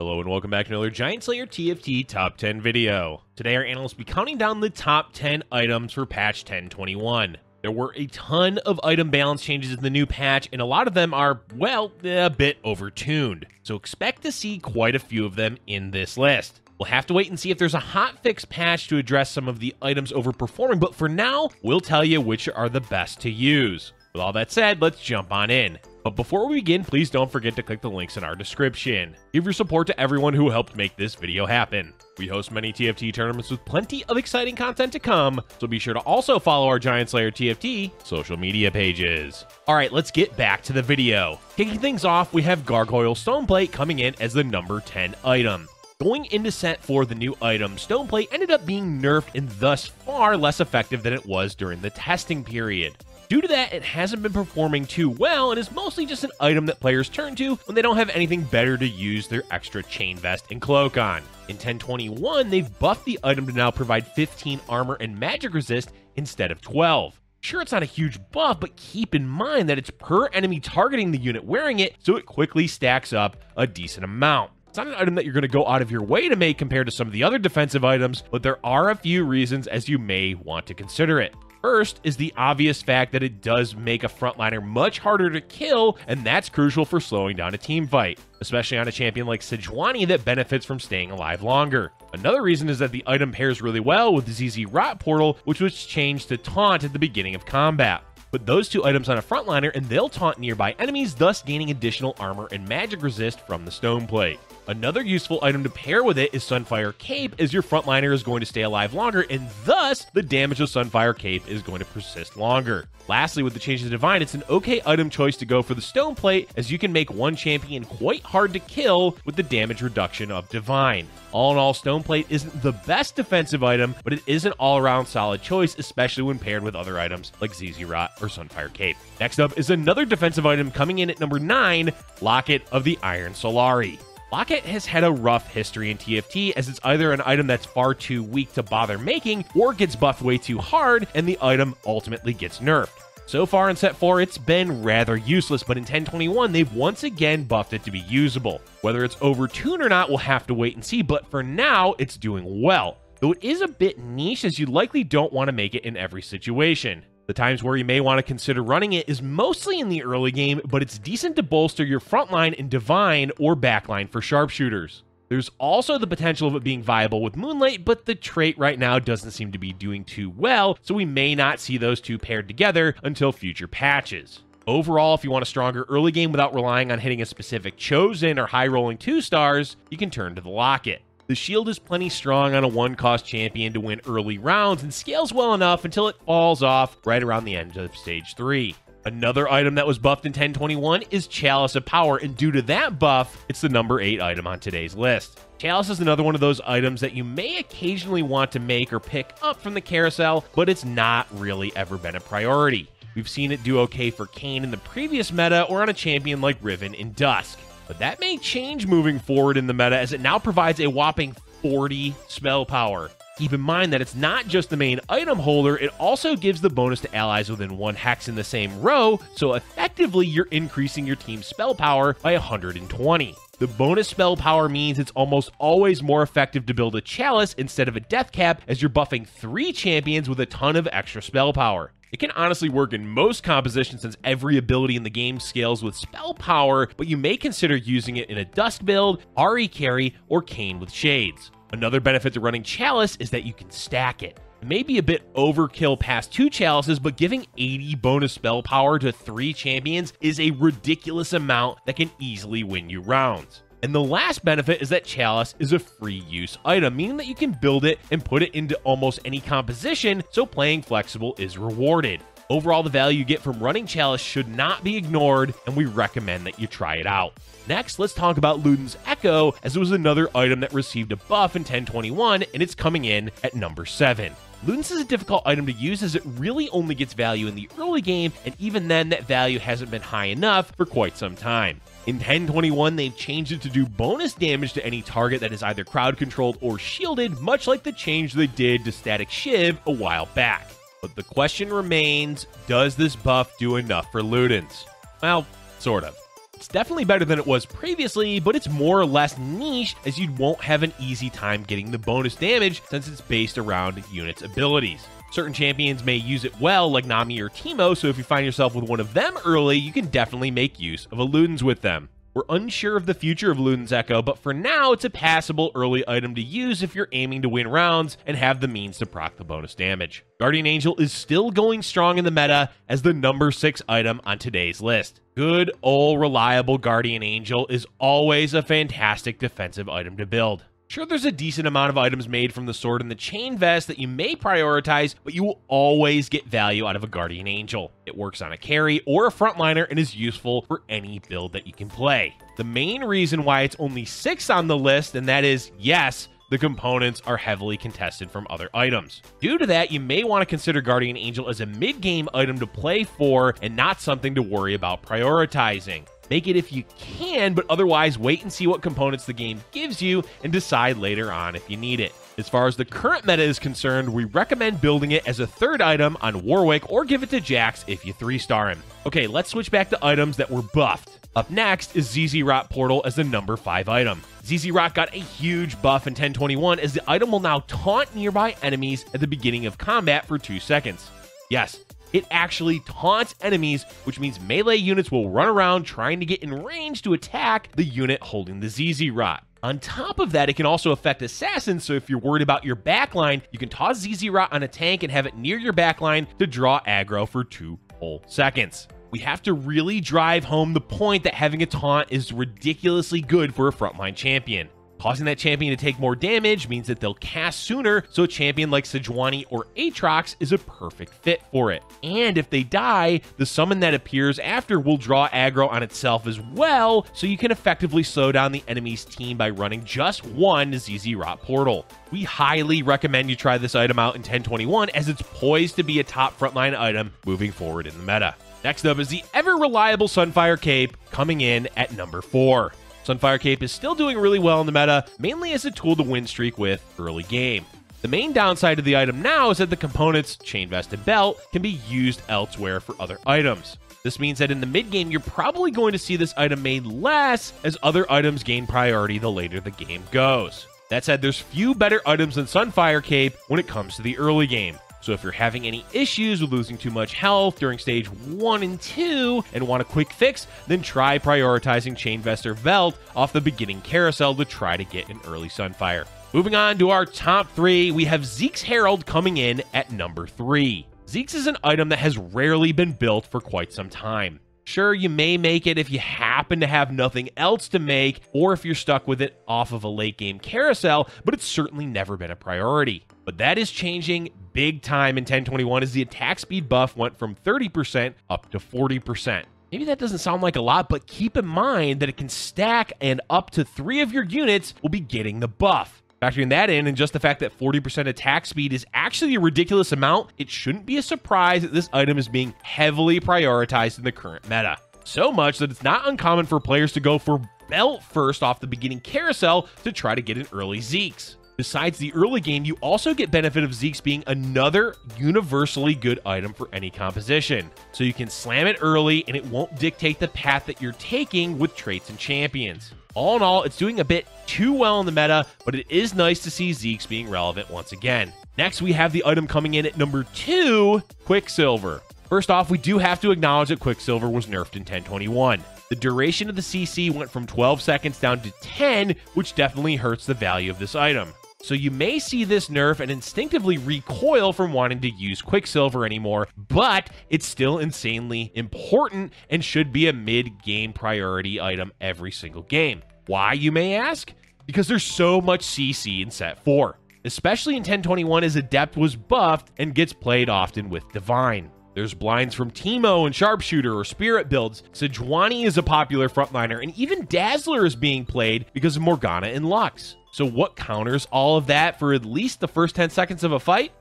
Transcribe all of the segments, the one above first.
Hello and welcome back to another Giant Slayer TFT Top 10 video. Today our analysts will be counting down the top 10 items for patch 1021. There were a ton of item balance changes in the new patch, and a lot of them are, well, a bit overtuned. So expect to see quite a few of them in this list. We'll have to wait and see if there's a hotfix patch to address some of the items overperforming, but for now, we'll tell you which are the best to use. With all that said, let's jump on in. But before we begin, please don't forget to click the links in our description. Give your support to everyone who helped make this video happen. We host many TFT tournaments with plenty of exciting content to come, so be sure to also follow our Giant Slayer TFT social media pages. Alright, let's get back to the video. Kicking things off, we have Gargoyle Stoneplate coming in as the number 10 item. Going into set 4, the new item, Stoneplate ended up being nerfed and thus far less effective than it was during the testing period. Due to that, it hasn't been performing too well and is mostly just an item that players turn to when they don't have anything better to use their extra chain vest and cloak on. In 1021, they've buffed the item to now provide 15 armor and magic resist instead of 12. Sure, it's not a huge buff, but keep in mind that it's per enemy targeting the unit wearing it, so it quickly stacks up a decent amount. It's not an item that you're going to go out of your way to make compared to some of the other defensive items, but there are a few reasons as you may want to consider it. First is the obvious fact that it does make a frontliner much harder to kill, and that's crucial for slowing down a team fight, especially on a champion like Sejuani that benefits from staying alive longer. Another reason is that the item pairs really well with the ZZ Rot Portal, which was changed to Taunt at the beginning of combat. Put those two items on a frontliner and they'll taunt nearby enemies, thus gaining additional armor and magic resist from the Stoneplate. Another useful item to pair with it is Sunfire Cape, as your frontliner is going to stay alive longer, and thus the damage of Sunfire Cape is going to persist longer. Lastly, with the change to Divine, it's an okay item choice to go for the Stoneplate, as you can make one champion quite hard to kill with the damage reduction of Divine. All in all, Stoneplate isn't the best defensive item, but it is an all-around solid choice, especially when paired with other items like ZZ Rot or Sunfire Cape. Next up is another defensive item coming in at number 9, Locket of the Iron Solari. Locket has had a rough history in TFT, as it's either an item that's far too weak to bother making, or gets buffed way too hard, and the item ultimately gets nerfed. So far in set 4, it's been rather useless, but in 1021, they've once again buffed it to be usable. Whether it's overtuned or not, we'll have to wait and see, but for now, it's doing well. Though it is a bit niche, as you likely don't want to make it in every situation. The times where you may want to consider running it is mostly in the early game, but it's decent to bolster your frontline in Divine or backline for sharpshooters. There's also the potential of it being viable with Moonlight, but the trait right now doesn't seem to be doing too well, so we may not see those two paired together until future patches. Overall, if you want a stronger early game without relying on hitting a specific chosen or high-rolling 2-stars, you can turn to the Locket. The shield is plenty strong on a 1-cost champion to win early rounds and scales well enough until it falls off right around the end of stage 3. Another item that was buffed in 1021 is Chalice of Power, and due to that buff, it's the number 8 item on today's list. Chalice is another one of those items that you may occasionally want to make or pick up from the carousel, but it's not really ever been a priority. We've seen it do okay for Kayn in the previous meta or on a champion like Riven in Dusk. But that may change moving forward in the meta, as it now provides a whopping 40 spell power. Keep in mind that it's not just the main item holder, it also gives the bonus to allies within 1 hex in the same row, so effectively you're increasing your team's spell power by 120. The bonus spell power means it's almost always more effective to build a Chalice instead of a death cap, as you're buffing 3 champions with a ton of extra spell power. It can honestly work in most compositions, since every ability in the game scales with spell power, but you may consider using it in a Dusk build, Ahri carry, or Kayn with Shades. Another benefit to running Chalice is that you can stack it. It may be a bit overkill past 2 Chalices, but giving 80 bonus spell power to 3 champions is a ridiculous amount that can easily win you rounds. And the last benefit is that Chalice is a free use item, meaning that you can build it and put it into almost any composition, so playing flexible is rewarded. Overall, the value you get from running Chalice should not be ignored, and we recommend that you try it out. Next, let's talk about Lunes Echo, as it was another item that received a buff in 1021, and it's coming in at number 7. Lunes is a difficult item to use, as it really only gets value in the early game, and even then that value hasn't been high enough for quite some time. In 1021, they've changed it to do bonus damage to any target that is either crowd controlled or shielded, much like the change they did to Statikk Shiv a while back. But the question remains, does this buff do enough for Ludens? Well, sort of. It's definitely better than it was previously, but it's more or less niche as you won't have an easy time getting the bonus damage since it's based around units' abilities. Certain champions may use it well, like Nami or Teemo, so if you find yourself with one of them early, you can definitely make use of a Lunes with them. We're unsure of the future of Lunes Echo, but for now, it's a passable early item to use if you're aiming to win rounds and have the means to proc the bonus damage. Guardian Angel is still going strong in the meta as the number 6 item on today's list. Good old reliable Guardian Angel is always a fantastic defensive item to build. Sure, there's a decent amount of items made from the sword and the chain vest that you may prioritize, but you will always get value out of a Guardian Angel. It works on a carry or a frontliner and is useful for any build that you can play. The main reason why it's only 6 on the list, and that is, yes, the components are heavily contested from other items. Due to that, you may want to consider Guardian Angel as a mid-game item to play for and not something to worry about prioritizing. Make it if you can, but otherwise wait and see what components the game gives you and decide later on if you need it. As far as the current meta is concerned, we recommend building it as a 3rd item on Warwick or give it to Jax if you 3-star him. Okay, let's switch back to items that were buffed. Up next is ZZ Rot Portal as the number 5 item. ZZ Rot got a huge buff in 1021 as the item will now taunt nearby enemies at the beginning of combat for 2 seconds. Yes, it actually taunts enemies, which means melee units will run around trying to get in range to attack the unit holding the ZZ Rot. On top of that, it can also affect assassins, so if you're worried about your backline, you can toss ZZ Rot on a tank and have it near your backline to draw aggro for 2 whole seconds. We have to really drive home the point that having a taunt is ridiculously good for a frontline champion. Causing that champion to take more damage means that they'll cast sooner, so a champion like Sejuani or Aatrox is a perfect fit for it. And if they die, the summon that appears after will draw aggro on itself as well, so you can effectively slow down the enemy's team by running just one ZZ Rot Portal. We highly recommend you try this item out in 1021 as it's poised to be a top frontline item moving forward in the meta. Next up is the ever-reliable Sunfire Cape coming in at number 4. Sunfire Cape is still doing really well in the meta, mainly as a tool to win streak with early game. The main downside of the item now is that the components, Chain Vest and Belt, can be used elsewhere for other items. This means that in the mid-game, you're probably going to see this item made less as other items gain priority the later the game goes. That said, there's few better items than Sunfire Cape when it comes to the early game. So if you're having any issues with losing too much health during stage 1 and 2 and want a quick fix, then try prioritizing Chain Vest or Belt off the beginning carousel to try to get an early Sunfire. Moving on to our top 3, we have Zekes Herald coming in at number 3. Zekes is an item that has rarely been built for quite some time. Sure, you may make it if you happen to have nothing else to make, or if you're stuck with it off of a late game carousel, but it's certainly never been a priority. But that is changing big time in 1021 as the attack speed buff went from 30% up to 40%. Maybe that doesn't sound like a lot, but keep in mind that it can stack and up to 3 of your units will be getting the buff. Factoring that in and just the fact that 40% attack speed is actually a ridiculous amount, it shouldn't be a surprise that this item is being heavily prioritized in the current meta. So much that it's not uncommon for players to go for Belt first off the beginning carousel to try to get an early Zekes. Besides the early game, you also get benefit of Zekes being another universally good item for any composition. So you can slam it early and it won't dictate the path that you're taking with traits and champions. All in all, it's doing a bit too well in the meta, but it is nice to see Zekes being relevant once again. Next, we have the item coming in at number 2, Quicksilver. First off, we do have to acknowledge that Quicksilver was nerfed in 1021. The duration of the CC went from 12 seconds down to 10, which definitely hurts the value of this item. So you may see this nerf and instinctively recoil from wanting to use Quicksilver anymore, but it's still insanely important and should be a mid-game priority item every single game. Why, you may ask? Because there's so much CC in set 4, especially in 1021 as Adept was buffed and gets played often with Divine. There's blinds from Teemo and Sharpshooter or Spirit builds. Sejuani is a popular frontliner, and even Dazzler is being played because of Morgana and Lux. So what counters all of that for at least the first 10 seconds of a fight?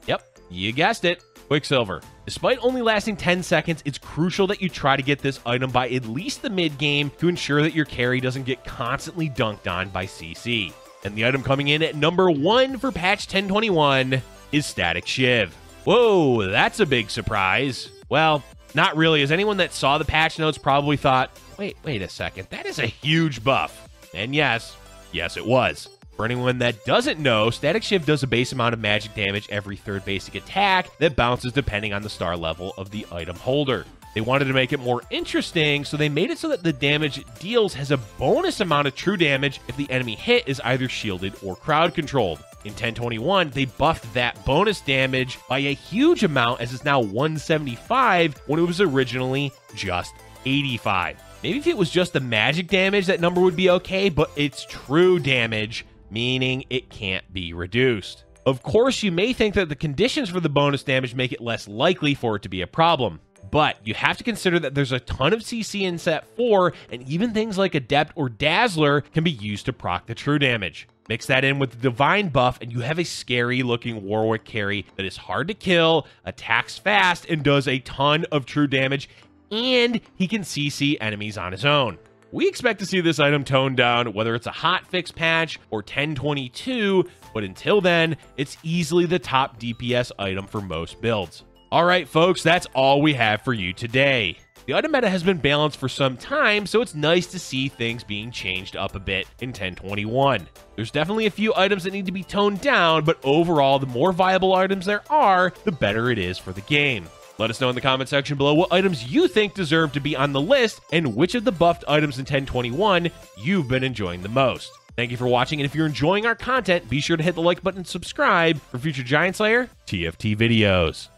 Yep, you guessed it, Quicksilver. Despite only lasting 10 seconds, it's crucial that you try to get this item by at least the mid-game to ensure that your carry doesn't get constantly dunked on by CC. And the item coming in at number 1 for patch 1021 is Statikk Shiv. Whoa, that's a big surprise. Well, not really, as anyone that saw the patch notes probably thought, wait a second. That is a huge buff. And yes, it was. For anyone that doesn't know, Statikk Shiv does a base amount of magic damage every third basic attack that bounces depending on the star level of the item holder. They wanted to make it more interesting, so they made it so that the damage it deals has a bonus amount of true damage if the enemy hit is either shielded or crowd controlled. In 1021, they buffed that bonus damage by a huge amount, as it's now 175 when it was originally just 85. Maybe if it was just the magic damage, that number would be okay, but it's true damage, meaning it can't be reduced. Of course, you may think that the conditions for the bonus damage make it less likely for it to be a problem. But you have to consider that there's a ton of CC in set 4, and even things like Adept or Dazzler can be used to proc the true damage. Mix that in with the Divine buff, and you have a scary-looking Warwick carry that is hard to kill, attacks fast, and does a ton of true damage, and he can CC enemies on his own. We expect to see this item toned down, whether it's a hotfix patch or 1022, but until then, it's easily the top DPS item for most builds. Alright folks, that's all we have for you today. The item meta has been balanced for some time, so it's nice to see things being changed up a bit in 1021. There's definitely a few items that need to be toned down, but overall, the more viable items there are, the better it is for the game. Let us know in the comment section below what items you think deserve to be on the list, and which of the buffed items in 1021 you've been enjoying the most. Thank you for watching, and if you're enjoying our content, be sure to hit the like button and subscribe for future Giant Slayer TFT videos.